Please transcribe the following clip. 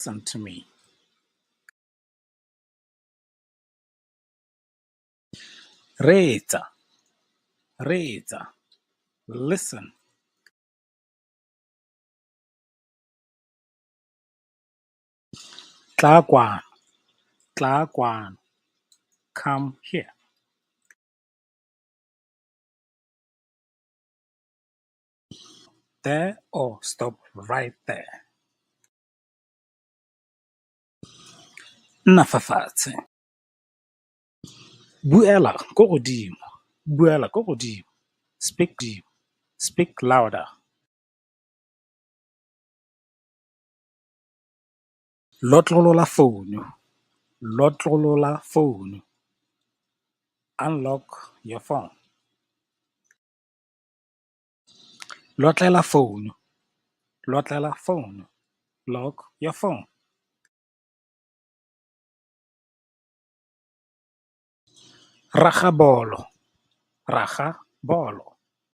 Listen to me. Reetsa. Reetsa. Listen. Tlakwan. Tlakwan. Come here. There or stop right there. Nnafafatshe. Buela ko godimo. Buela ko godimo. Speak deep. Speak louder. Lotlolola founu. Lotlolola founu. Unlock your phone. Lotlela founu. Lotlela founu. Lock your phone. Raga bolo. Raga bolo.